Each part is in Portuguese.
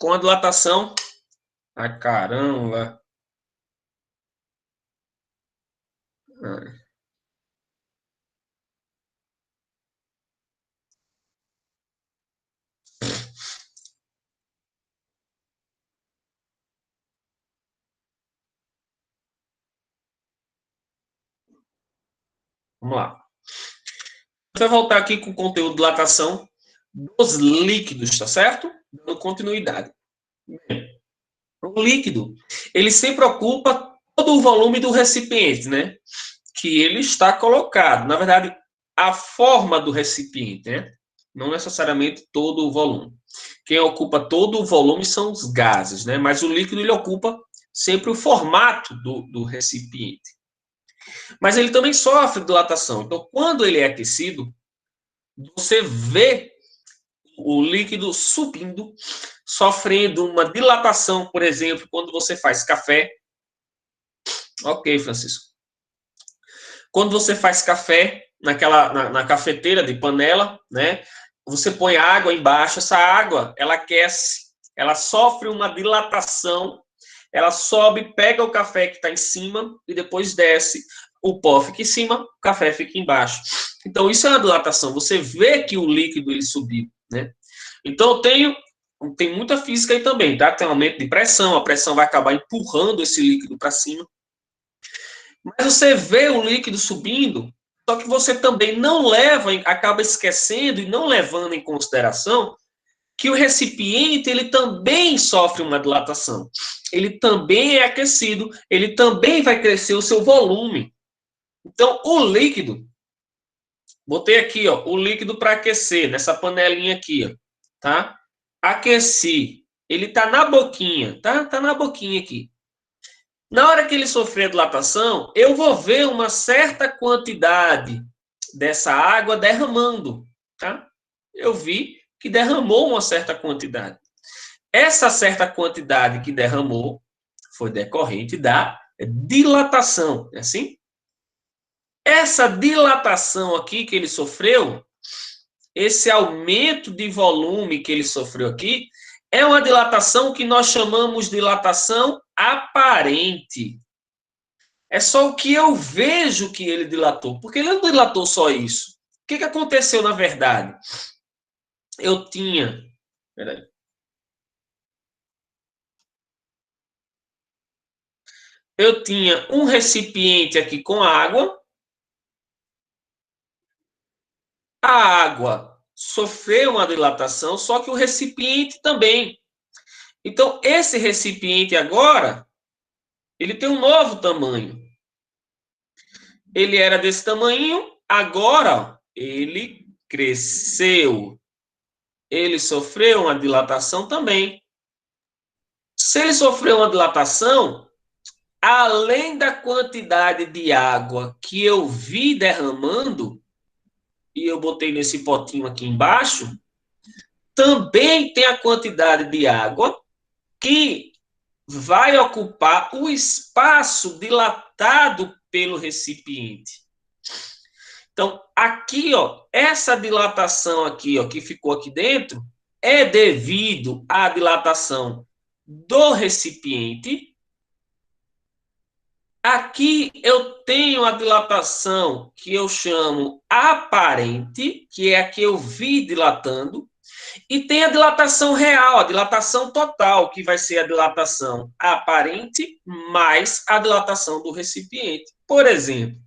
com a dilatação... Ah, caramba! Vamos lá. Você vai voltar aqui com o conteúdo de dilatação dos líquidos, tá certo? Dando continuidade. O líquido, ele sempre ocupa todo o volume do recipiente, né? Que ele está colocado. Na verdade, a forma do recipiente, né? Não necessariamente todo o volume. Quem ocupa todo o volume são os gases, né? Mas o líquido, ele ocupa sempre o formato do recipiente. Mas ele também sofre dilatação. Então, quando ele é aquecido, você vê o líquido subindo, sofrendo uma dilatação, por exemplo, quando você faz café. Ok, Francisco. Quando você faz café na cafeteira de panela, né? Você põe água embaixo, essa água, ela aquece, ela sofre uma dilatação, ela sobe, pega o café que está em cima e depois desce. O pó fica em cima, o café fica embaixo. Então, isso é uma dilatação. Você vê que o líquido ele subiu, né? Então, tem muita física aí também, tá? Tem um aumento de pressão, a pressão vai acabar empurrando esse líquido para cima. Mas você vê o líquido subindo, só que você também não leva, acaba esquecendo e não levando em consideração que o recipiente ele também sofre uma dilatação. Ele também é aquecido, ele também vai crescer o seu volume. Então, o líquido, botei aqui, ó, o líquido para aquecer, nessa panelinha aqui, ó, tá? Aqueci, ele tá na boquinha, tá? Tá na boquinha aqui. Na hora que ele sofrer a dilatação, eu vou ver uma certa quantidade dessa água derramando, tá? Eu vi que derramou uma certa quantidade. Essa certa quantidade que derramou foi decorrente da dilatação, é assim? Essa dilatação aqui que ele sofreu, esse aumento de volume que ele sofreu aqui, é uma dilatação que nós chamamos de dilatação aparente. É só o que eu vejo que ele dilatou, porque ele não dilatou só isso. O que aconteceu na verdade? Eu tinha... Peraí. Eu tinha um recipiente aqui com água. A água sofreu uma dilatação, só que o recipiente também. Então, esse recipiente agora, ele tem um novo tamanho. Ele era desse tamanho, agora ele cresceu. Ele sofreu uma dilatação também. Se ele sofreu uma dilatação, além da quantidade de água que eu vi derramando, e eu botei nesse potinho aqui embaixo, também tem a quantidade de água que vai ocupar o espaço dilatado pelo recipiente. Então, aqui, ó, essa dilatação aqui, ó, que ficou aqui dentro, é devido à dilatação do recipiente. Aqui eu tenho a dilatação que eu chamo aparente, que é a que eu vi dilatando, e tem a dilatação real, a dilatação total, que vai ser a dilatação aparente mais a dilatação do recipiente. Por exemplo,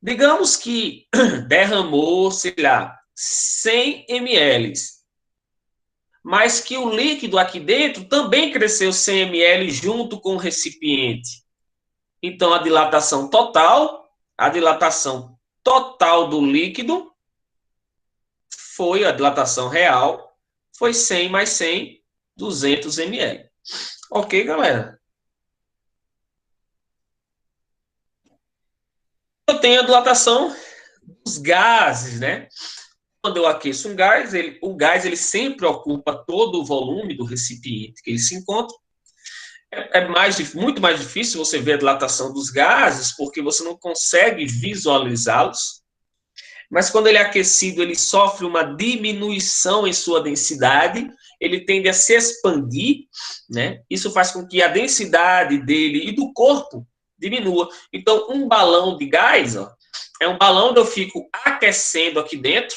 digamos que derramou, sei lá, 100 ml, mas que o líquido aqui dentro também cresceu 100 ml junto com o recipiente. Então, a dilatação total do líquido foi a dilatação real, foi 100 mais 100, 200 ml. Ok, galera? Eu tenho a dilatação dos gases, né? Quando eu aqueço um gás, o gás ele sempre ocupa todo o volume do recipiente que ele se encontra. Muito mais difícil você ver a dilatação dos gases, porque você não consegue visualizá-los. Mas quando ele é aquecido, ele sofre uma diminuição em sua densidade ele tende a se expandir, né? Isso faz com que a densidade dele e do corpo diminua. Então, um balão de gás, ó, é um balão onde eu fico aquecendo aqui dentro,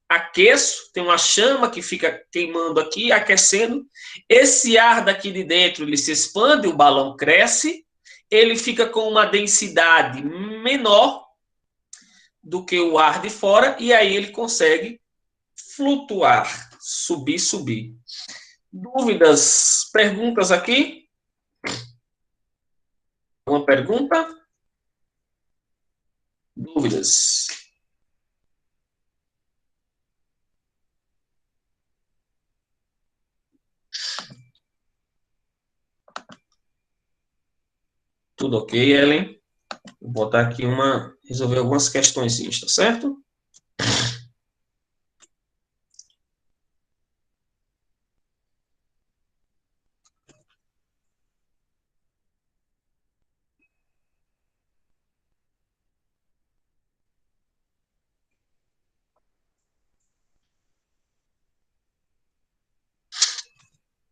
aqueço, tem uma chama que fica queimando aqui, aquecendo. Esse ar daqui de dentro, ele se expande, o balão cresce, ele fica com uma densidade menor do que o ar de fora, e aí ele consegue flutuar, subir. Dúvidas, perguntas aqui? Uma pergunta? Dúvidas? Tudo ok, Ellen? Vou botar aqui resolver algumas questões, tá certo?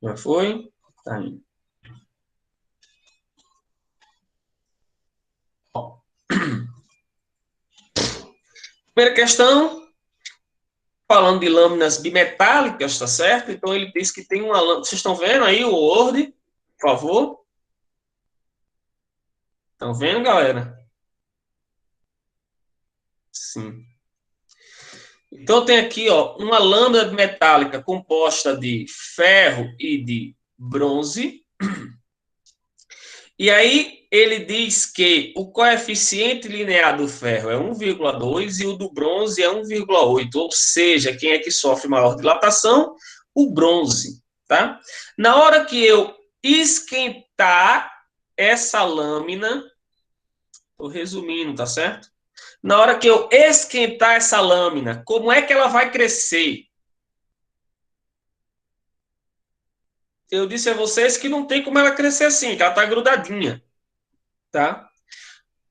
Já foi? Tá aí. Primeira questão, falando de lâminas bimetálicas, tá certo? Então ele diz que tem uma lâmina. Vocês estão vendo aí o Word, por favor? Estão vendo, galera? Sim. Então tem aqui, ó, uma lâmina metálica composta de ferro e de bronze. E aí ele diz que o coeficiente linear do ferro é 1,2 e o do bronze é 1,8, ou seja, quem é que sofre maior dilatação? O bronze, tá? Na hora que eu esquentar essa lâmina, estou resumindo, tá certo? Na hora que eu esquentar essa lâmina, como é que ela vai crescer? Eu disse a vocês que não tem como ela crescer assim, que ela está grudadinha, tá?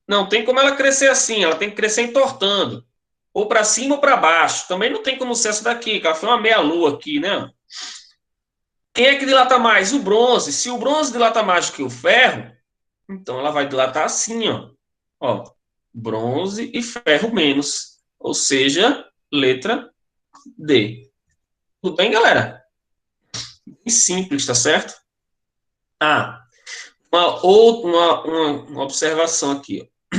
Não tem como ela crescer assim, ela tem que crescer entortando. Ou para cima ou para baixo. Também não tem como ser essa daqui, que ela foi uma meia-lua aqui, né? Quem é que dilata mais? O bronze. Se o bronze dilata mais do que o ferro, então ela vai dilatar assim, ó. Ó, bronze e ferro menos. Ou seja, letra D. Tudo bem, galera? Bem simples, tá certo? Ah, uma observação aqui. Ó.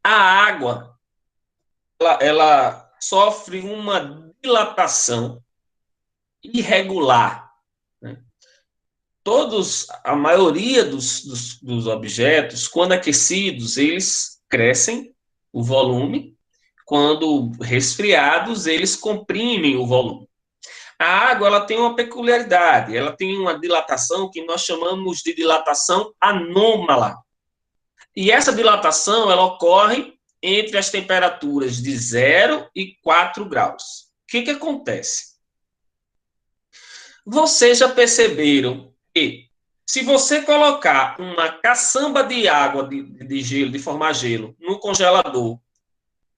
A água, ela sofre uma dilatação irregular. Né? A maioria dos objetos, quando aquecidos, eles crescem o volume, quando resfriados, eles comprimem o volume. A água ela tem uma peculiaridade, ela tem uma dilatação que nós chamamos de dilatação anômala. E essa dilatação ela ocorre entre as temperaturas de 0 e 4 graus. O que acontece? Vocês já perceberam que se você colocar uma caçamba de água de gelo, de formar gelo, no congelador,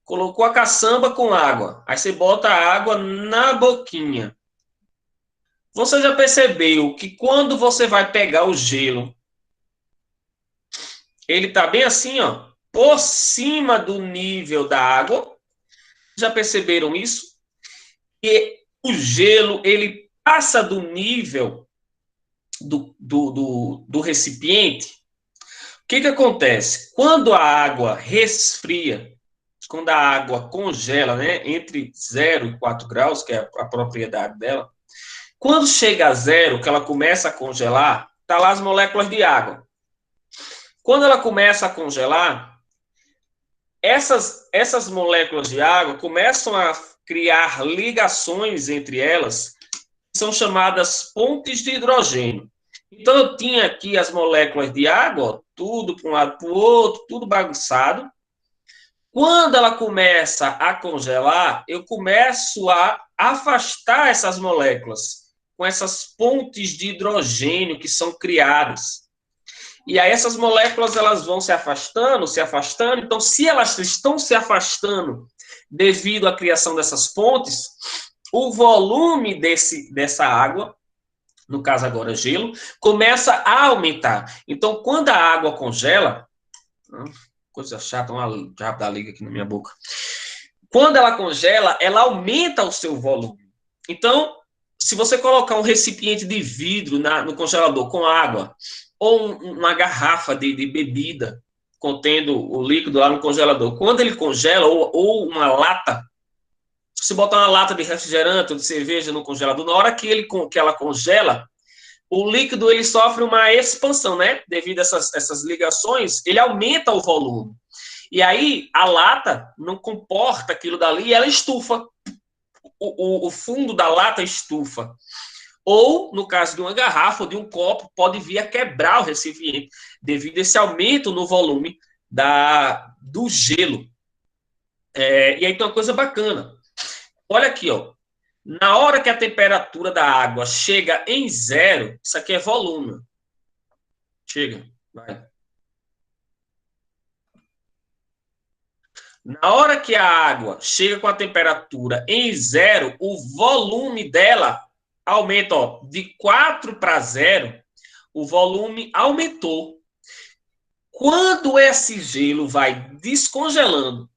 colocou a caçamba com água, aí você bota a água na boquinha. Você já percebeu que quando você vai pegar o gelo, ele está bem assim, ó, por cima do nível da água? Já perceberam isso? E o gelo, ele passa do nível do recipiente. O que acontece? Quando a água resfria, quando a água congela, né, entre 0 e 4 graus, que é a propriedade dela, quando chega a 0, que ela começa a congelar, tá lá as moléculas de água. Quando ela começa a congelar, essas moléculas de água começam a criar ligações entre elas, que são chamadas pontes de hidrogênio. Então, eu tinha aqui as moléculas de água, tudo para um lado para o outro, tudo bagunçado. Quando ela começa a congelar, eu começo a afastar essas moléculas com essas pontes de hidrogênio que são criadas. E aí essas moléculas elas vão se afastando. Então, se elas estão se afastando devido à criação dessas pontes, o volume dessa água, no caso agora gelo, começa a aumentar. Então, quando a água congela, coisa chata, uma diabo da liga aqui na minha boca. Quando ela congela, ela aumenta o seu volume. Então, se você colocar um recipiente de vidro no congelador com água, ou uma garrafa de bebida contendo o líquido lá no congelador, quando ele congela, ou uma lata, se você botar uma lata de refrigerante ou de cerveja no congelador, na hora que ela congela, o líquido ele sofre uma expansão, né? Devido a essas ligações, ele aumenta o volume. E aí a lata não comporta aquilo dali e ela estufa. O fundo da lata estufa. Ou, no caso de uma garrafa ou de um copo, pode vir a quebrar o recipiente devido a esse aumento no volume do gelo. E aí tem uma coisa bacana. Olha aqui, ó. Na hora que a temperatura da água chega em zero, isso aqui é volume. Chega, vai. Na hora que a água chega com a temperatura em zero, o volume dela aumenta, ó, de 4 para 0, o volume aumentou. Quando esse gelo vai descongelando,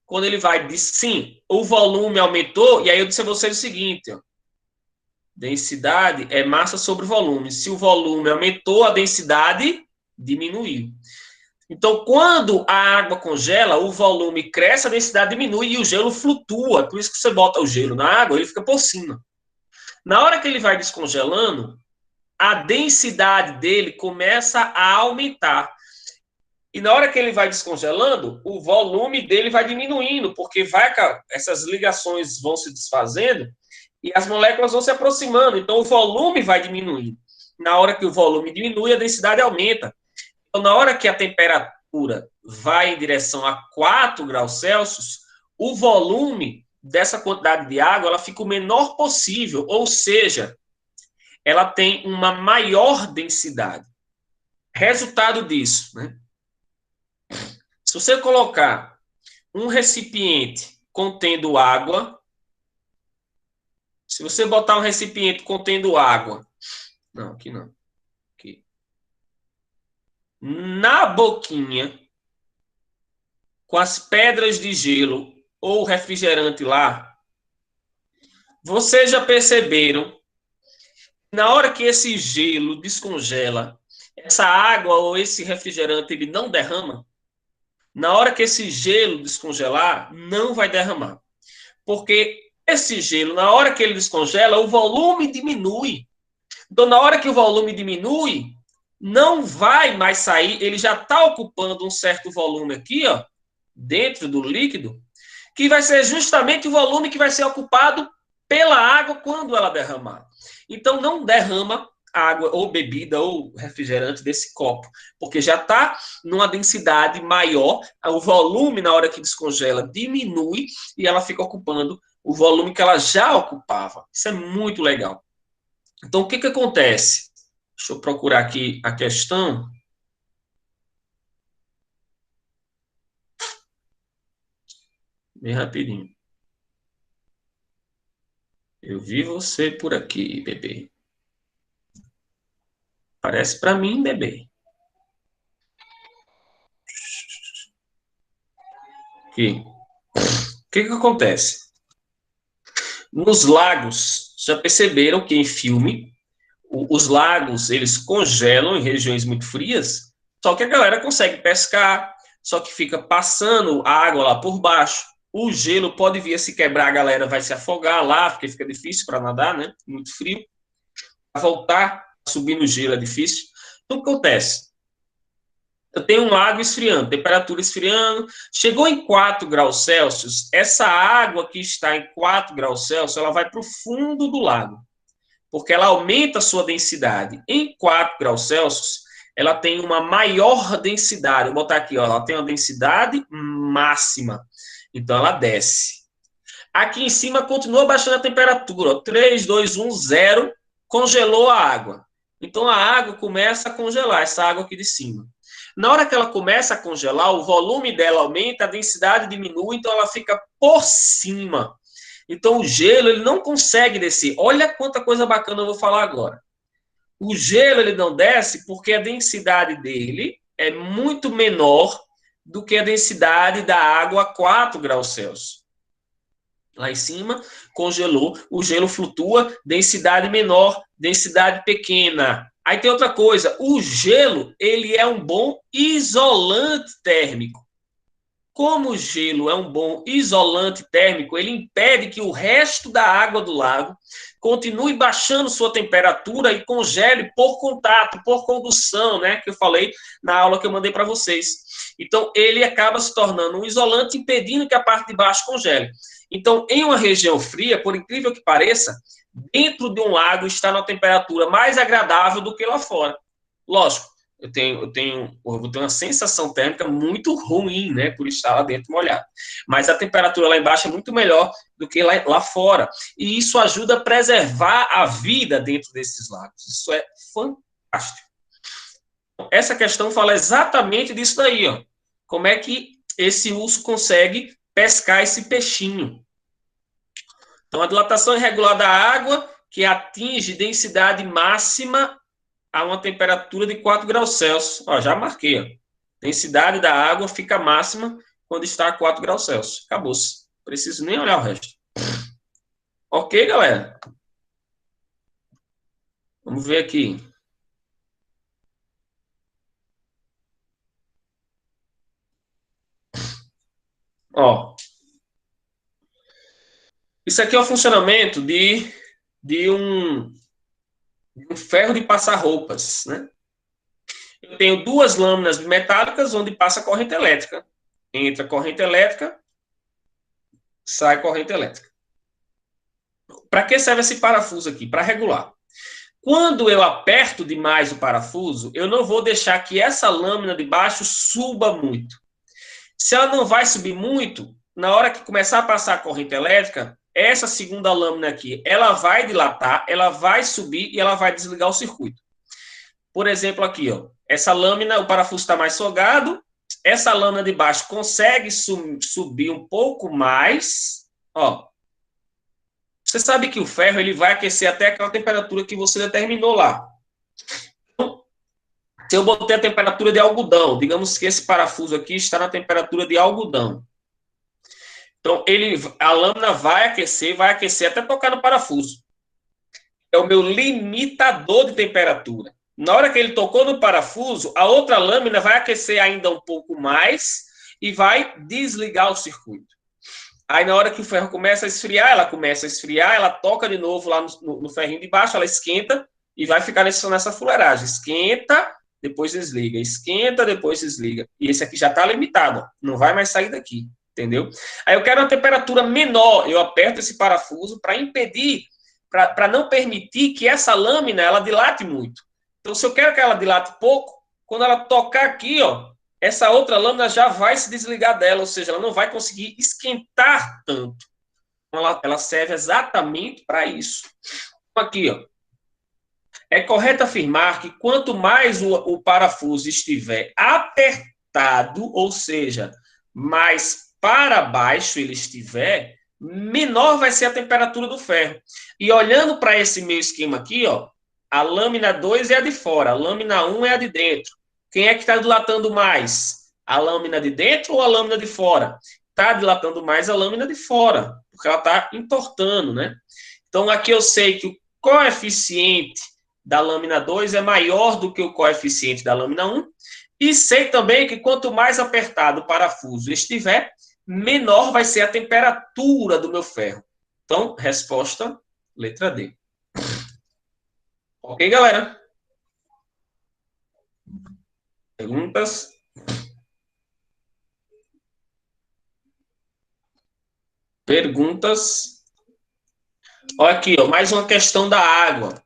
quando ele vai, sim, o volume aumentou, e aí eu disse a vocês o seguinte, ó, densidade é massa sobre volume. Se o volume aumentou, a densidade diminuiu. Então, quando a água congela, o volume cresce, a densidade diminui e o gelo flutua. Por isso que você bota o gelo na água, ele fica por cima. Na hora que ele vai descongelando, a densidade dele começa a aumentar. E na hora que ele vai descongelando, o volume dele vai diminuindo, porque essas ligações vão se desfazendo e as moléculas vão se aproximando. Então, o volume vai diminuindo. Na hora que o volume diminui, a densidade aumenta. Então, na hora que a temperatura vai em direção a 4 graus Celsius, o volume dessa quantidade de água ela fica o menor possível, ou seja, ela tem uma maior densidade. Resultado disso, né? Se você colocar um recipiente contendo água, se você botar um recipiente contendo água, não, aqui não, aqui, na boquinha, com as pedras de gelo ou refrigerante lá, vocês já perceberam, na hora que esse gelo descongela, essa água ou esse refrigerante ele não derrama? Na hora que esse gelo descongelar, não vai derramar. Porque esse gelo, na hora que ele descongela, o volume diminui. Então, na hora que o volume diminui, não vai mais sair, ele já está ocupando um certo volume aqui, ó, dentro do líquido, que vai ser justamente o volume que vai ser ocupado pela água quando ela derramar. Então, não derrama água ou bebida ou refrigerante desse copo, porque já está numa densidade maior, o volume na hora que descongela diminui e ela fica ocupando o volume que ela já ocupava. Isso é muito legal. Então, o que acontece? Deixa eu procurar aqui a questão. Bem rapidinho. Eu vi você por aqui, bebê. Parece para mim, bebê. Aqui. O que acontece? Nos lagos, já perceberam que em filme, os lagos, eles congelam em regiões muito frias, só que a galera consegue pescar, só que fica passando a água lá por baixo. O gelo pode vir a se quebrar, a galera vai se afogar lá, porque fica difícil para nadar, né? Muito frio. Para voltar a subir no gelo é difícil. Então, o que acontece? Eu tenho um lago esfriando, temperatura esfriando, chegou em 4 graus Celsius, essa água que está em 4 graus Celsius, ela vai para o fundo do lago, porque ela aumenta a sua densidade. Em 4 graus Celsius, ela tem uma maior densidade. Vou botar aqui, ó, ela tem uma densidade máxima, então ela desce. Aqui em cima continua baixando a temperatura, ó, 3, 2, 1, 0, congelou a água. Então a água começa a congelar, essa água aqui de cima. Na hora que ela começa a congelar, o volume dela aumenta, a densidade diminui, então ela fica por cima. Então, o gelo, ele não consegue descer. Olha quanta coisa bacana eu vou falar agora. O gelo, ele não desce porque a densidade dele é muito menor do que a densidade da água a 4 graus Celsius. Lá em cima, congelou, o gelo flutua, densidade menor, densidade pequena. Aí tem outra coisa, o gelo, ele é um bom isolante térmico. Como o gelo é um bom isolante térmico, ele impede que o resto da água do lago continue baixando sua temperatura e congele por contato, por condução, né? Que eu falei na aula que eu mandei para vocês. Então, ele acaba se tornando um isolante, impedindo que a parte de baixo congele. Então, em uma região fria, por incrível que pareça, dentro de um lago está na temperatura mais agradável do que lá fora. Lógico, eu vou ter uma sensação térmica muito ruim, né, por estar lá dentro molhado. Mas a temperatura lá embaixo é muito melhor do que lá fora. E isso ajuda a preservar a vida dentro desses lagos. Isso é fantástico. Essa questão fala exatamente disso daí, ó. Como é que esse urso consegue pescar esse peixinho? Então, a dilatação irregular da água, que atinge densidade máxima a uma temperatura de 4 graus Celsius. Ó, já marquei. Ó. Densidade da água fica máxima quando está a 4 graus Celsius. Acabou-se. Preciso nem olhar o resto. Ok, galera? Vamos ver aqui. Ó, isso aqui é o funcionamento de um ferro de passar roupas, né? Eu tenho duas lâminas metálicas onde passa corrente elétrica. Entra corrente elétrica, sai corrente elétrica. Para que serve esse parafuso aqui? Para regular. Quando eu aperto demais o parafuso, eu não vou deixar que essa lâmina de baixo suba muito. Se ela não vai subir muito, na hora que começar a passar a corrente elétrica, essa segunda lâmina aqui, ela vai dilatar, ela vai subir e ela vai desligar o circuito. Por exemplo, aqui, ó, essa lâmina, o parafuso está mais folgado, essa lâmina de baixo consegue subir um pouco mais, ó. Você sabe que o ferro ele vai aquecer até aquela temperatura que você determinou lá. Então, se eu botei a temperatura de algodão, digamos que esse parafuso aqui está na temperatura de algodão. Então, a lâmina vai aquecer até tocar no parafuso. É o meu limitador de temperatura. Na hora que ele tocou no parafuso, a outra lâmina vai aquecer ainda um pouco mais e vai desligar o circuito. Aí, na hora que o ferro começa a esfriar, ela toca de novo lá no ferrinho de baixo, ela esquenta e vai ficar nessa fuleiragem. Esquenta, depois desliga. Esquenta, depois desliga. E esse aqui já está limitado, não vai mais sair daqui, entendeu? Aí eu quero uma temperatura menor, eu aperto esse parafuso para impedir, para não permitir que essa lâmina ela dilate muito. Então, se eu quero que ela dilate pouco, quando ela tocar aqui, ó, essa outra lâmina já vai se desligar dela, ou seja, ela não vai conseguir esquentar tanto. Ela serve exatamente para isso. Então, aqui, ó, é correto afirmar que quanto mais o parafuso estiver apertado, ou seja, mais para baixo ele estiver, menor vai ser a temperatura do ferro. E olhando para esse meu esquema aqui, ó, a lâmina 2 é a de fora, a lâmina 1 é a de dentro. Quem é que está dilatando mais? A lâmina de dentro ou a lâmina de fora? Está dilatando mais a lâmina de fora, porque ela está entortando, né? Então, aqui eu sei que o coeficiente da lâmina 2 é maior do que o coeficiente da lâmina 1. E sei também que quanto mais apertado o parafuso estiver, menor vai ser a temperatura do meu ferro. Então, resposta, letra D. Ok, galera? Perguntas? Perguntas? Olha aqui, ó, mais uma questão da água.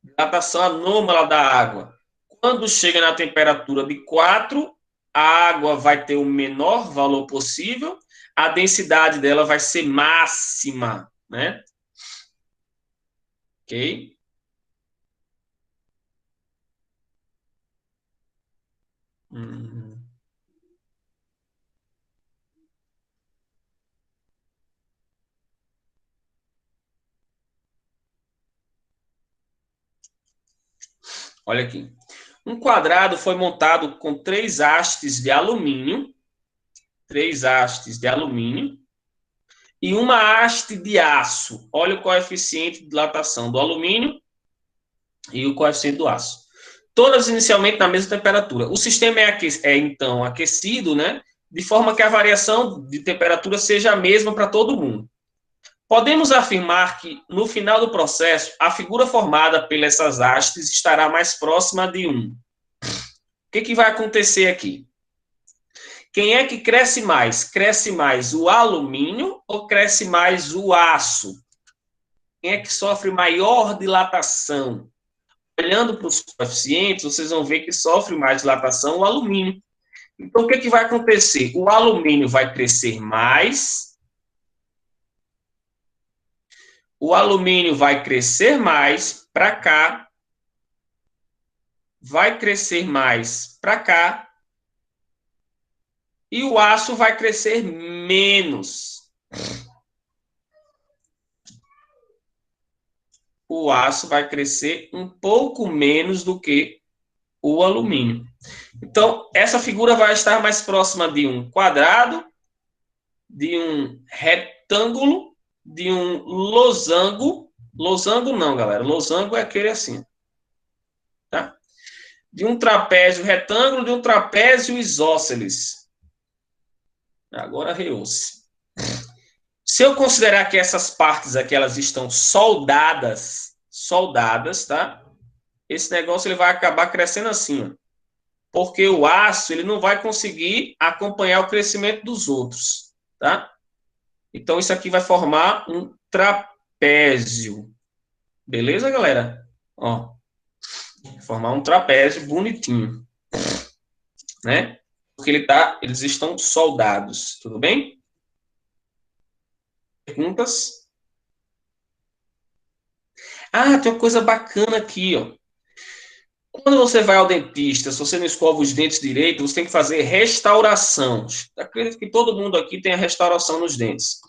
Dilatação anômala da água. Quando chega na temperatura de 4, a água vai ter o menor valor possível, a densidade dela vai ser máxima, né? Ok? Uhum. Olha aqui. Um quadrado foi montado com 3 hastes de alumínio, 3 hastes de alumínio, e uma haste de aço. Olha o coeficiente de dilatação do alumínio e o coeficiente do aço. Todas inicialmente na mesma temperatura. O sistema então aquecido, né? De forma que a variação de temperatura seja a mesma para todo mundo. Podemos afirmar que, no final do processo, a figura formada pelas hastes estará mais próxima de 1. O que vai acontecer aqui? Quem é que cresce mais? Cresce mais o alumínio ou cresce mais o aço? Quem é que sofre maior dilatação? Olhando para os coeficientes, vocês vão ver que sofre mais dilatação o alumínio. Então, o que vai acontecer? O alumínio vai crescer mais. O alumínio vai crescer mais para cá. Vai crescer mais para cá. E o aço vai crescer menos. O aço vai crescer um pouco menos do que o alumínio. Então, essa figura vai estar mais próxima de um quadrado, de um retângulo, de um losango. Losango não, galera. Losango é aquele assim. Tá? De um trapézio retângulo, de um trapézio isósceles. Agora reou-se. Se eu considerar que essas partes aqui elas estão soldadas, tá? Esse negócio ele vai acabar crescendo assim, ó. Porque o aço ele não vai conseguir acompanhar o crescimento dos outros, tá? Então isso aqui vai formar um trapézio. Beleza, galera? Ó, formar um trapézio bonitinho, né? Porque eles estão soldados, tudo bem? Perguntas? Ah, tem uma coisa bacana aqui, ó. Quando você vai ao dentista, se você não escova os dentes direito, você tem que fazer restauração. Acredito que todo mundo aqui tem a restauração nos dentes.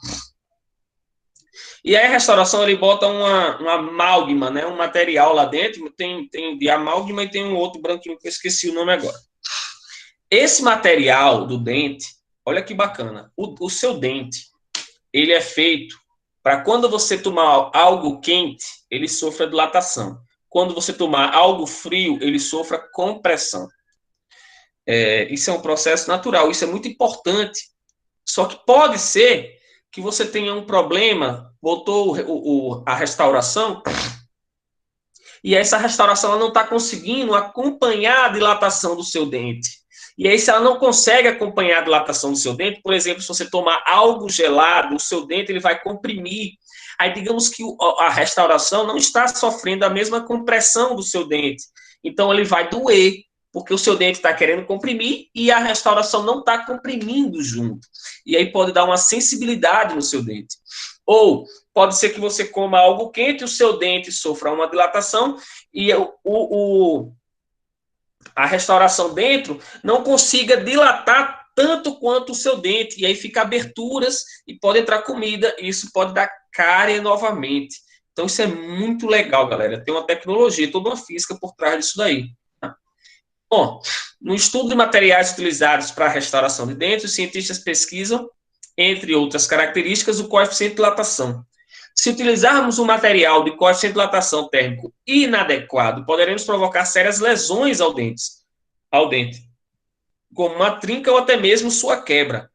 E aí a restauração, ele bota uma amálgama, né? Um material lá dentro, tem de amálgama e tem um outro branquinho que eu esqueci o nome agora. Esse material do dente, olha que bacana, o seu dente, ele é feito para quando você tomar algo quente, ele sofra dilatação. Quando você tomar algo frio, ele sofra compressão. Isso é um processo natural, isso é muito importante. Só que pode ser que você tenha um problema, botou a restauração, e essa restauração ela não está conseguindo acompanhar a dilatação do seu dente. E aí, se ela não consegue acompanhar a dilatação do seu dente, por exemplo, se você tomar algo gelado, o seu dente ele vai comprimir. Aí, digamos que a restauração não está sofrendo a mesma compressão do seu dente. Então, ele vai doer, porque o seu dente está querendo comprimir e a restauração não está comprimindo junto. E aí pode dar uma sensibilidade no seu dente. Ou pode ser que você coma algo quente, o seu dente sofra uma dilatação e a restauração dentro não consiga dilatar tanto quanto o seu dente. E aí fica aberturas e pode entrar comida e isso pode dar cárie novamente. Então isso é muito legal, galera. Tem uma tecnologia, toda uma física por trás disso daí. Bom, no estudo de materiais utilizados para a restauração de dentes, os cientistas pesquisam, entre outras características, o coeficiente de dilatação. Se utilizarmos um material de coeficiente de dilatação térmico inadequado, poderemos provocar sérias lesões ao dente, como uma trinca ou até mesmo sua quebra.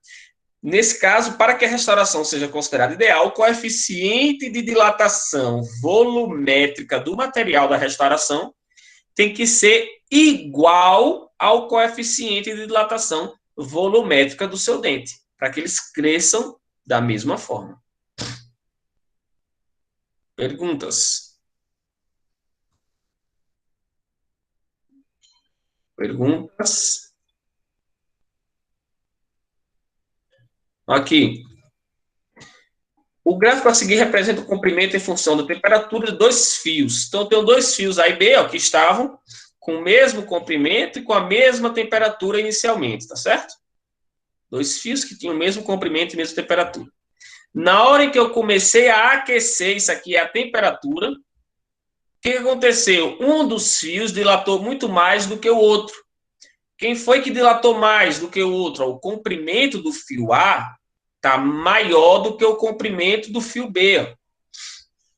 Nesse caso, para que a restauração seja considerada ideal, o coeficiente de dilatação volumétrica do material da restauração tem que ser igual ao coeficiente de dilatação volumétrica do seu dente, para que eles cresçam da mesma forma. Perguntas? Perguntas? Aqui. O gráfico a seguir representa o comprimento em função da temperatura de dois fios. Então, eu tenho dois fios A e B, ó, que estavam com o mesmo comprimento e com a mesma temperatura inicialmente, tá certo? Dois fios que tinham o mesmo comprimento e mesma temperatura. Na hora em que eu comecei a aquecer, isso aqui é a temperatura, que aconteceu? Um dos fios dilatou muito mais do que o outro. Quem foi que dilatou mais do que o outro? O comprimento do fio A está maior do que o comprimento do fio B. Ó. O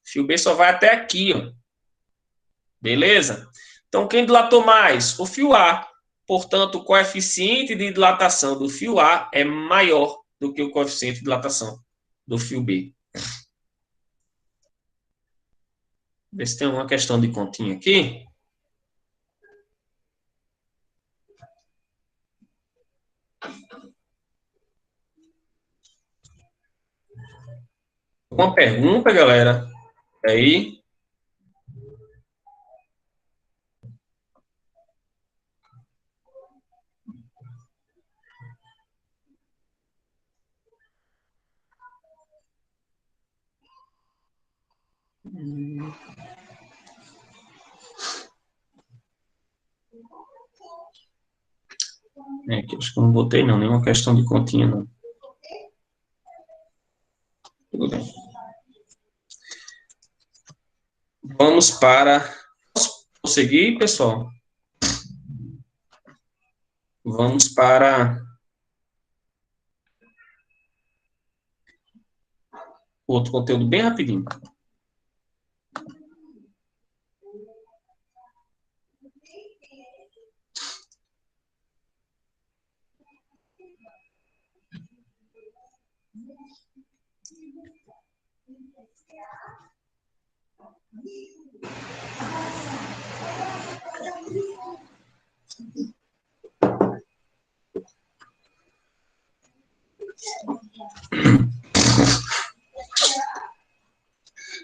fio B só vai até aqui. Ó. Beleza? Então, quem dilatou mais? O fio A. Portanto, o coeficiente de dilatação do fio A é maior do que o coeficiente de dilatação do fio B. Ver se tem uma questão de continha aqui. Uma pergunta, galera? Aí. É, que acho que eu não botei, não. Nenhuma questão de continha, não. Tudo bem. Vamos para... Posso prosseguir, pessoal? Vamos para outro conteúdo bem rapidinho.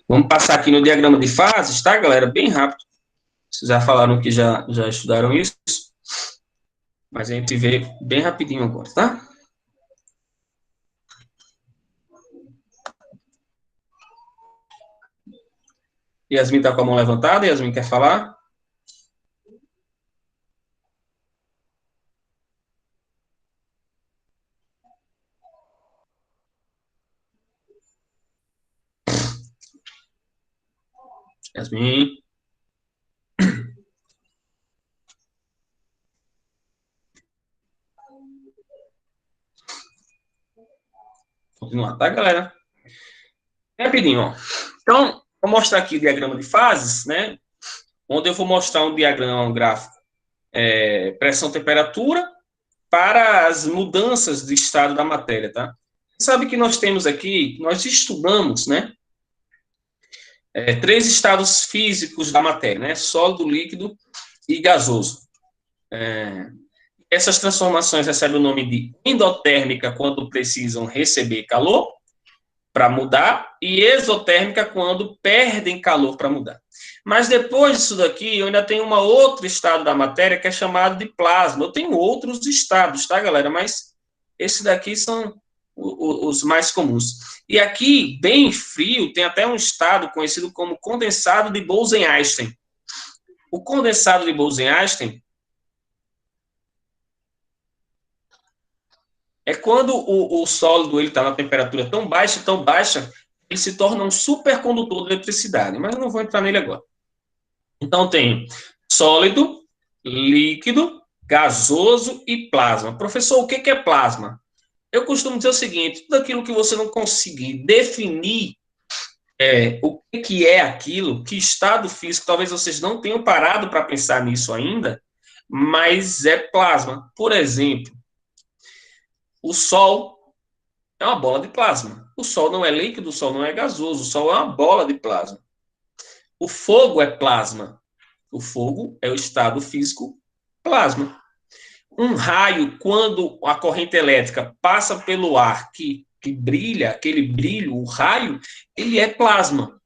Vamos passar aqui no diagrama de fases, tá, galera? Bem rápido. Vocês já falaram que já estudaram isso, mas a gente vê bem rapidinho agora, tá? Yasmin está com a mão levantada. Yasmin quer falar? Yasmin. Continuar, tá, galera? Rapidinho, ó. Então, vou mostrar aqui o diagrama de fases, né? Onde eu vou mostrar um diagrama, um gráfico, pressão-temperatura para as mudanças de estado da matéria, tá? Sabe que nós temos aqui, nós estudamos, né? Três estados físicos da matéria, né? Sólido, líquido e gasoso. Essas transformações recebem o nome de endotérmica quando precisam receber calor para mudar e exotérmica quando perdem calor para mudar. Mas depois disso daqui, eu ainda tenho uma outro estado da matéria que é chamado de plasma. Eu tenho outros estados, tá, galera? Mas esses daqui são os mais comuns. E aqui, bem frio, tem até um estado conhecido como condensado de Bose-Einstein. O condensado de Bose-Einstein é quando o sólido está na temperatura tão baixa, ele se torna um supercondutor de eletricidade. Mas eu não vou entrar nele agora. Então, tem sólido, líquido, gasoso e plasma. Professor, o que é plasma? Eu costumo dizer o seguinte, tudo aquilo que você não conseguir definir o que é aquilo, que estado físico, talvez vocês não tenham parado para pensar nisso ainda, mas é plasma. Por exemplo, o Sol é uma bola de plasma. O Sol não é líquido, o Sol não é gasoso, o Sol é uma bola de plasma. O fogo é plasma. O fogo é o estado físico plasma. Um raio, quando a corrente elétrica passa pelo ar que brilha, aquele brilho, o raio, ele é plasma.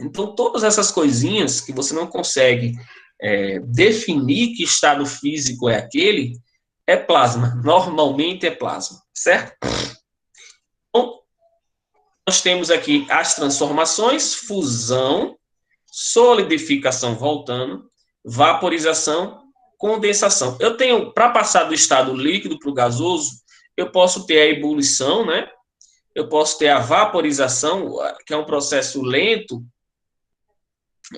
Então, todas essas coisinhas que você não consegue definir que estado físico é aquele, é plasma. Normalmente é plasma, certo? Então, nós temos aqui as transformações, fusão, solidificação voltando, vaporização, condensação. Eu tenho, para passar do estado líquido para o gasoso, eu posso ter a ebulição, né? Eu posso ter a vaporização, que é um processo lento,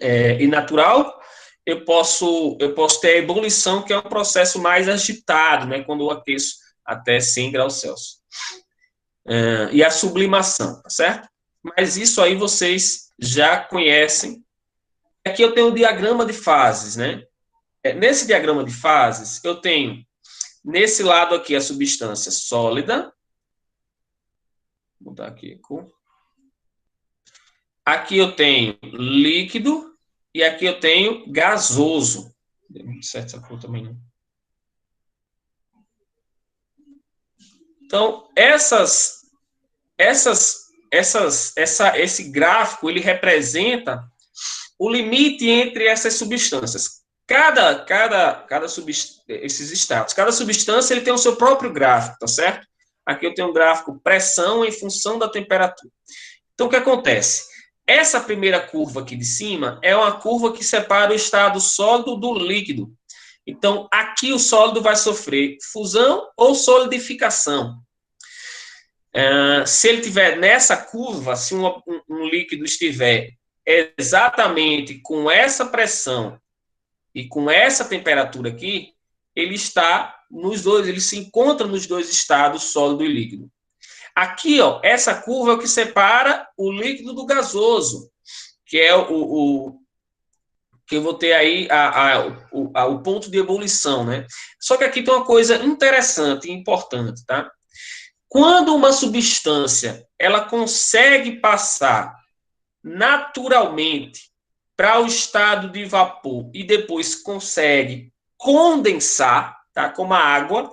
e natural, eu posso ter a ebulição, que é um processo mais agitado, né, quando eu aqueço até 100 graus Celsius. E a sublimação, tá certo? Mas isso aí vocês já conhecem. Aqui eu tenho o diagrama de fases, né? Nesse diagrama de fases, eu tenho, nesse lado aqui, a substância sólida. Vou botar aqui. Aqui eu tenho líquido e aqui eu tenho gasoso. Deu muito certo essa cor também, não. Então, esse gráfico, ele representa o limite entre essas substâncias. Esses estados, cada substância, ele tem o seu próprio gráfico, tá certo? Aqui eu tenho um gráfico pressão em função da temperatura. Então, o que acontece? Essa primeira curva aqui de cima é uma curva que separa o estado sólido do líquido. Então, aqui o sólido vai sofrer fusão ou solidificação. Se ele estiver nessa curva, se um líquido estiver exatamente com essa pressão e com essa temperatura aqui, ele está nos dois, ele se encontra nos dois estados, sólido e líquido. Aqui, ó, essa curva é o que separa o líquido do gasoso, que é que eu vou ter aí o ponto de ebulição, né? Só que aqui tem uma coisa interessante e importante, tá? Quando uma substância ela consegue passar naturalmente para o estado de vapor e depois consegue condensar, tá? Como a água,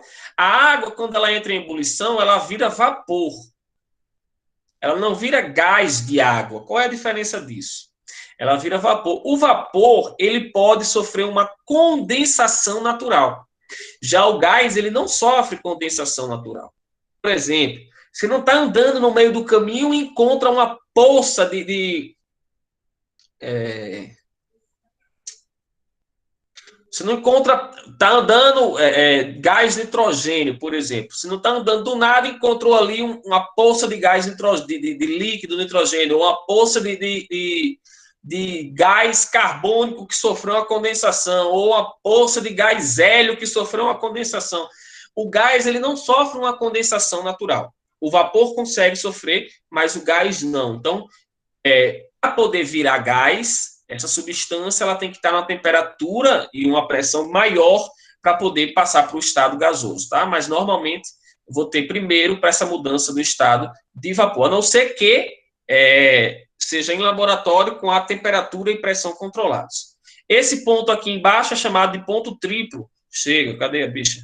quando ela entra em ebulição, ela vira vapor. Ela não vira gás de água. Qual é a diferença disso? Ela vira vapor. O vapor, ele pode sofrer uma condensação natural. Já o gás, ele não sofre condensação natural. Por exemplo, você não está andando no meio do caminho e encontra uma poça você não encontra, está andando gás nitrogênio, por exemplo. Você não está andando do nada e encontrou ali uma poça de gás de líquido nitrogênio, ou uma poça de gás carbônico que sofreu uma condensação, ou uma poça de gás hélio que sofreu uma condensação. O gás, ele não sofre uma condensação natural. O vapor consegue sofrer, mas o gás não. Então, para poder virar gás, essa substância ela tem que estar numa temperatura e uma pressão maior para poder passar para o estado gasoso, tá? Mas, normalmente, vou ter primeiro para essa mudança do estado de vapor, a não ser que seja em laboratório com a temperatura e pressão controlados. Esse ponto aqui embaixo é chamado de ponto triplo. Chega, cadê a bicha?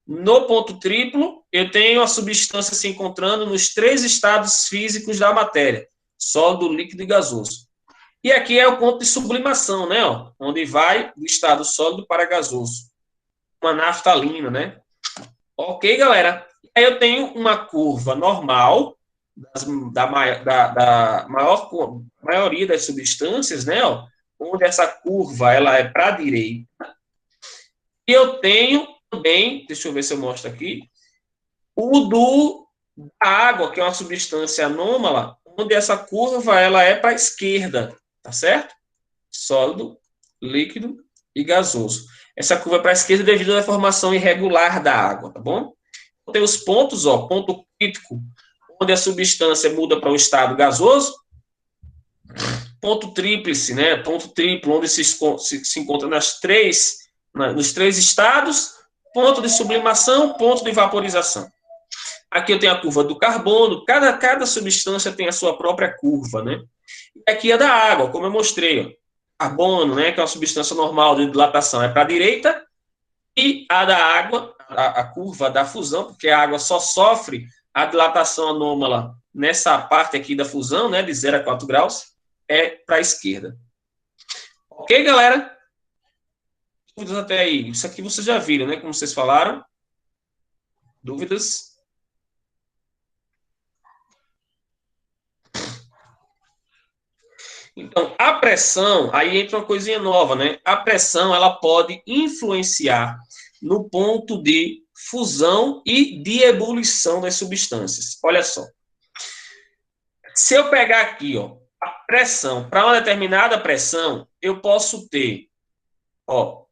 No ponto triplo, eu tenho a substância se encontrando nos 3 estados físicos da matéria: sólido, líquido e gasoso. E aqui é o ponto de sublimação, né? Ó, onde vai do estado sólido para gasoso. Uma naftalina, né? Ok, galera? Aí eu tenho uma curva normal da maioria das substâncias, né? Ó, onde essa curva ela é para a direita. E eu tenho também, deixa eu ver se eu mostro aqui, da água, que é uma substância anômala, onde essa curva ela é para a esquerda, tá certo? Sólido, líquido e gasoso. Essa curva é para a esquerda devido à formação irregular da água, tá bom? Tem os pontos, ó, ponto crítico, onde a substância muda para o estado gasoso, ponto tríplice, né? Ponto triplo, onde se encontra nos 3 estados, ponto de sublimação, ponto de vaporização. Aqui eu tenho a curva do carbono, cada substância tem a sua própria curva, né? E aqui é da água, como eu mostrei, ó. Carbono, né, que é uma substância normal de dilatação, é para a direita, e a da água, a curva da fusão, porque a água só sofre a dilatação anômala nessa parte aqui da fusão, né, de 0 a 4 graus, é para a esquerda. Ok, galera? Dúvidas até aí? Isso aqui vocês já viram, né, como vocês falaram. Dúvidas? Então, a pressão, aí entra uma coisinha nova, né? A pressão, ela pode influenciar no ponto de fusão e de ebulição das substâncias. Olha só. Se eu pegar aqui, ó, A pressão. Para uma determinada pressão, eu posso ter, ó,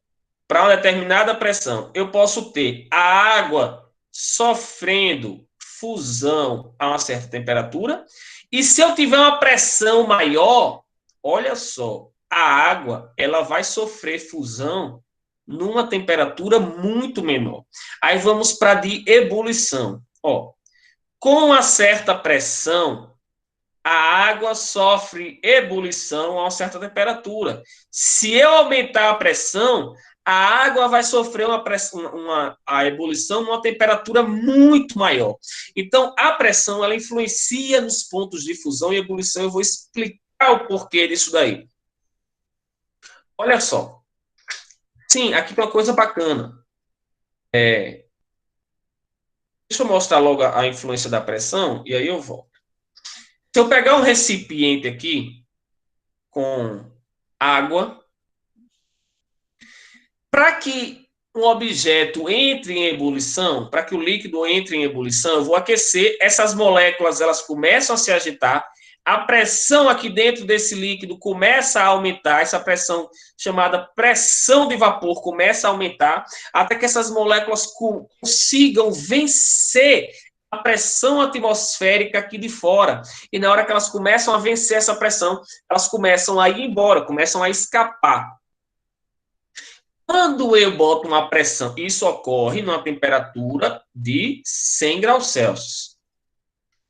para uma determinada pressão, eu posso ter a água sofrendo fusão a uma certa temperatura, e se eu tiver uma pressão maior, olha só, a água ela vai sofrer fusão numa temperatura muito menor. Aí vamos para de ebulição. Ó, com uma certa pressão, a água sofre ebulição a uma certa temperatura. Se eu aumentar a pressão, a água vai sofrer a ebulição numa temperatura muito maior. Então, a pressão ela influencia nos pontos de fusão e ebulição. Eu vou explicar o porquê disso daí. Olha só. Sim, aqui tem uma coisa bacana. Deixa eu mostrar logo a influência da pressão e aí eu volto. Se eu pegar um recipiente aqui com água, para que um objeto entre em ebulição, para que o líquido entre em ebulição, eu vou aquecer, essas moléculas elas começam a se agitar, a pressão aqui dentro desse líquido começa a aumentar, essa pressão chamada pressão de vapor começa a aumentar, até que essas moléculas consigam vencer a pressão atmosférica aqui de fora. E na hora que elas começam a vencer essa pressão, elas começam a ir embora, começam a escapar. Quando eu boto uma pressão, isso ocorre numa temperatura de 100 graus Celsius.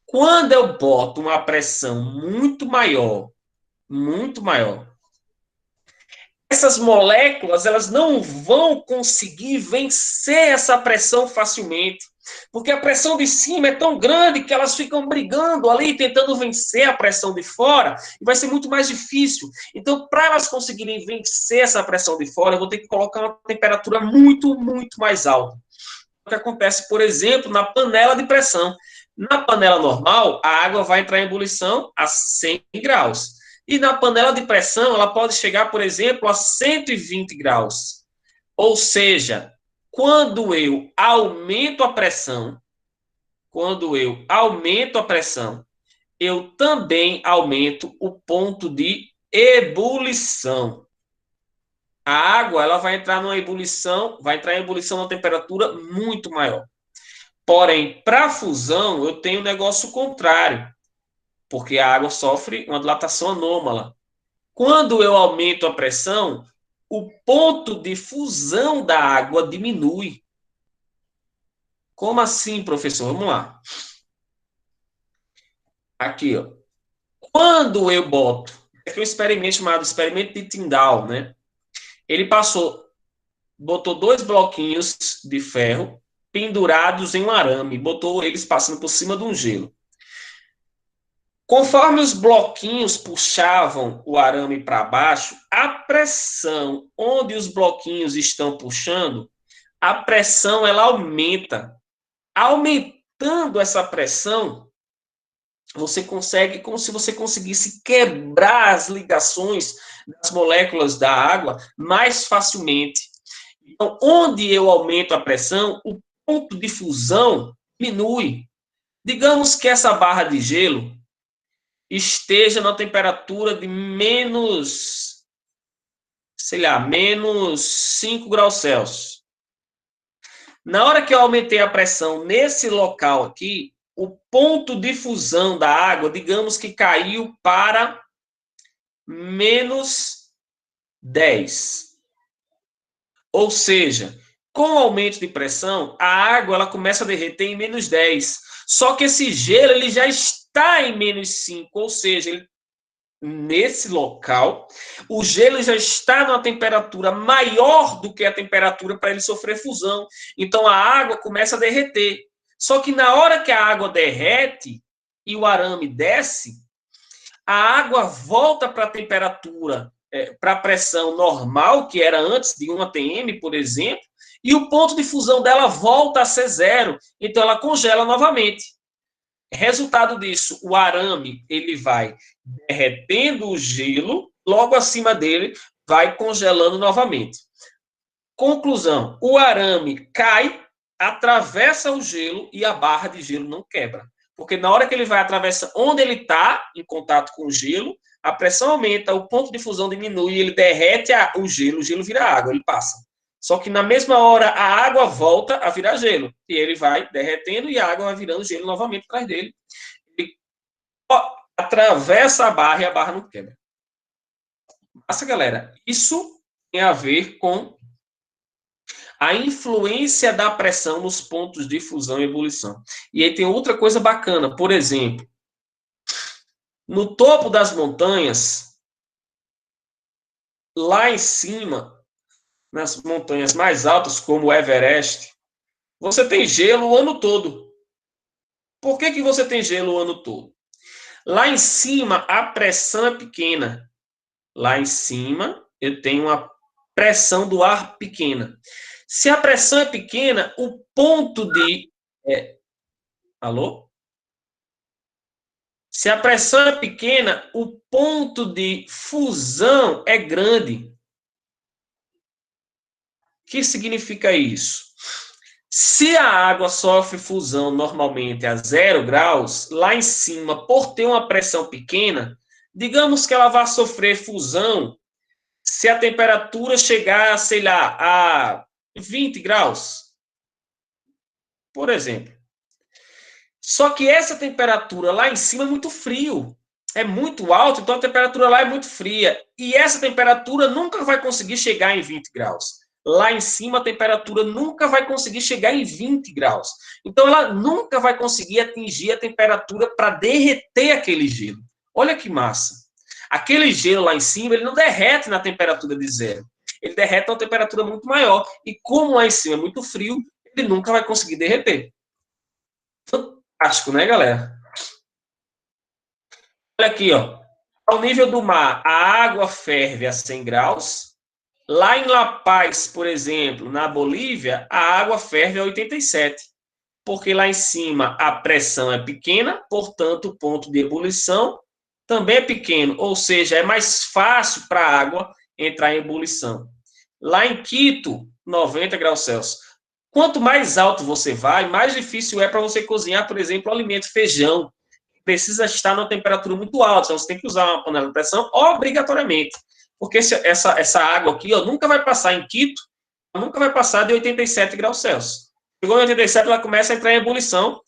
Quando eu boto uma pressão muito maior, essas moléculas elas não vão conseguir vencer essa pressão facilmente, porque a pressão de cima é tão grande que elas ficam brigando ali, tentando vencer a pressão de fora, e vai ser muito mais difícil. Então, para elas conseguirem vencer essa pressão de fora, eu vou ter que colocar uma temperatura muito mais alta. O que acontece, por exemplo, na panela de pressão. Na panela normal, a água vai entrar em ebulição a 100 graus. E na panela de pressão, ela pode chegar, por exemplo, a 120 graus. Ou seja, quando eu aumento a pressão, eu também aumento o ponto de ebulição. A água, ela vai entrar em ebulição a uma temperatura muito maior. Porém, para a fusão, eu tenho um negócio contrário, porque a água sofre uma dilatação anômala. Quando eu aumento a pressão, o ponto de fusão da água diminui. Como assim, professor? Vamos lá. Aqui, ó. Quando eu boto, aqui é um experimento chamado experimento de Tyndall, né? Ele botou 2 bloquinhos de ferro pendurados em um arame, botou eles passando por cima de um gelo. Conforme os bloquinhos puxavam o arame para baixo, a pressão onde os bloquinhos estão puxando, a pressão ela aumenta. Aumentando essa pressão, você consegue, como se você conseguisse quebrar as ligações das moléculas da água mais facilmente. Então, onde eu aumento a pressão, o ponto de fusão diminui. Digamos que essa barra de gelo esteja na temperatura de menos 5 graus Celsius. Na hora que eu aumentei a pressão nesse local aqui, o ponto de fusão da água, digamos que caiu para menos 10. Ou seja, com o aumento de pressão, a água ela começa a derreter em menos 10. Só que esse gelo ele já está em menos 5, ou seja, nesse local, o gelo já está numa temperatura maior do que a temperatura para ele sofrer fusão. Então, a água começa a derreter. Só que na hora que a água derrete e o arame desce, a água volta para a temperatura, para a pressão normal, que era antes de 1 atm, por exemplo, e o ponto de fusão dela volta a ser 0. Então, ela congela novamente. Resultado disso, o arame ele vai derretendo o gelo, logo acima dele vai congelando novamente. Conclusão, o arame cai, atravessa o gelo e a barra de gelo não quebra. Porque na hora que ele vai atravessar, onde ele está em contato com o gelo, a pressão aumenta, o ponto de fusão diminui, ele derrete o gelo vira água, ele passa. Só que na mesma hora a água volta a virar gelo. E ele vai derretendo e a água vai virando gelo novamente atrás dele. Ele atravessa a barra e a barra não quebra. Massa, galera. Isso tem a ver com a influência da pressão nos pontos de fusão e ebulição. E aí tem outra coisa bacana. Por exemplo, no topo das montanhas, lá em cima, nas montanhas mais altas, como o Everest, você tem gelo o ano todo. Por que você tem gelo o ano todo? Lá em cima, a pressão é pequena. Lá em cima, eu tenho uma pressão do ar pequena. Se a pressão é pequena, o ponto de... Alô? Se a pressão é pequena, o ponto de fusão é grande. O que significa isso? Se a água sofre fusão normalmente a 0 graus, lá em cima, por ter uma pressão pequena, digamos que ela vai sofrer fusão se a temperatura chegar, sei lá, a 20 graus, por exemplo. Só que essa temperatura lá em cima é muito frio, é muito alto, então a temperatura lá é muito fria. E essa temperatura nunca vai conseguir chegar em 20 graus. Lá em cima a temperatura nunca vai conseguir chegar em 20 graus. Então ela nunca vai conseguir atingir a temperatura para derreter aquele gelo. Olha que massa. Aquele gelo lá em cima, ele não derrete na temperatura de 0. Ele derrete a uma temperatura muito maior. E como lá em cima é muito frio, ele nunca vai conseguir derreter. Fantástico, né, galera? Olha aqui, ó. Ao nível do mar, a água ferve a 100 graus. Lá em La Paz, por exemplo, na Bolívia, a água ferve a 87. Porque lá em cima a pressão é pequena, portanto, o ponto de ebulição também é pequeno, ou seja, é mais fácil para a água entrar em ebulição. Lá em Quito, 90 graus Celsius. Quanto mais alto você vai, mais difícil é para você cozinhar, por exemplo, o alimento feijão. Precisa estar numa temperatura muito alta, então você tem que usar uma panela de pressão obrigatoriamente. Porque essa água aqui ó, nunca vai passar em Quito, nunca vai passar de 87 graus Celsius. Chegou em 87, ela começa a entrar em ebulição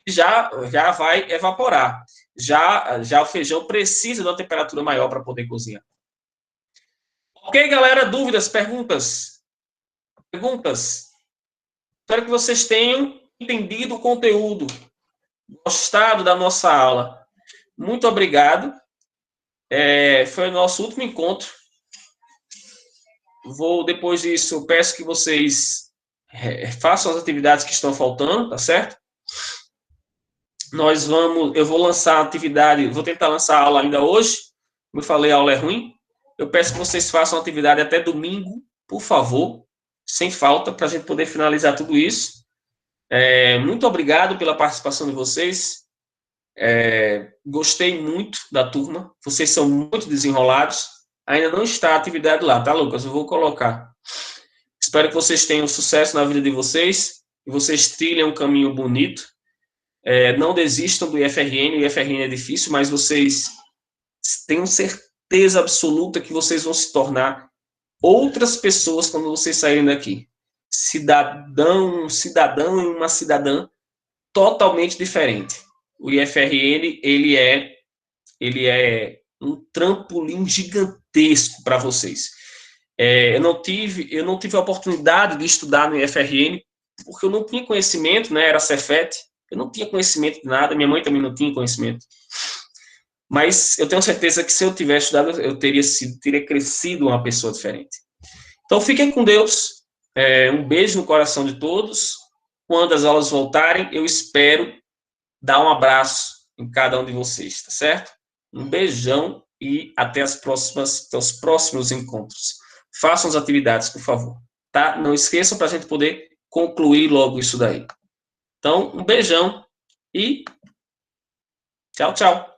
e já vai evaporar. Já o feijão precisa de uma temperatura maior para poder cozinhar. Ok, galera? Dúvidas, perguntas? Perguntas? Espero que vocês tenham entendido o conteúdo, gostado da nossa aula. Muito obrigado. Foi o nosso último encontro. Depois disso, peço que vocês façam as atividades que estão faltando, tá certo? Eu vou lançar a atividade, vou tentar lançar a aula ainda hoje. Como eu falei, a aula é ruim. Eu peço que vocês façam a atividade até domingo, por favor, sem falta, para a gente poder finalizar tudo isso. Muito obrigado pela participação de vocês. Gostei muito da turma. Vocês são muito desenrolados. Ainda não está a atividade lá, tá, Lucas? Eu vou colocar. Espero que vocês tenham sucesso na vida de vocês, que vocês trilhem um caminho bonito. Não desistam do IFRN. O IFRN é difícil, mas vocês tenham certeza absoluta que vocês vão se tornar outras pessoas quando vocês saírem daqui. Um cidadão e uma cidadã totalmente diferente. O IFRN, ele é um trampolim gigantesco para vocês. Eu não tive a oportunidade de estudar no IFRN, porque eu não tinha conhecimento, né? Era Cefet, eu não tinha conhecimento de nada, minha mãe também não tinha conhecimento. Mas eu tenho certeza que se eu tivesse estudado, eu teria crescido uma pessoa diferente. Então, fiquem com Deus. Um beijo no coração de todos. Quando as aulas voltarem, eu espero dar um abraço em cada um de vocês, tá certo? Um beijão e até os próximos encontros. Façam as atividades, por favor. Tá? Não esqueçam para a gente poder concluir logo isso daí. Então, um beijão e tchau, tchau.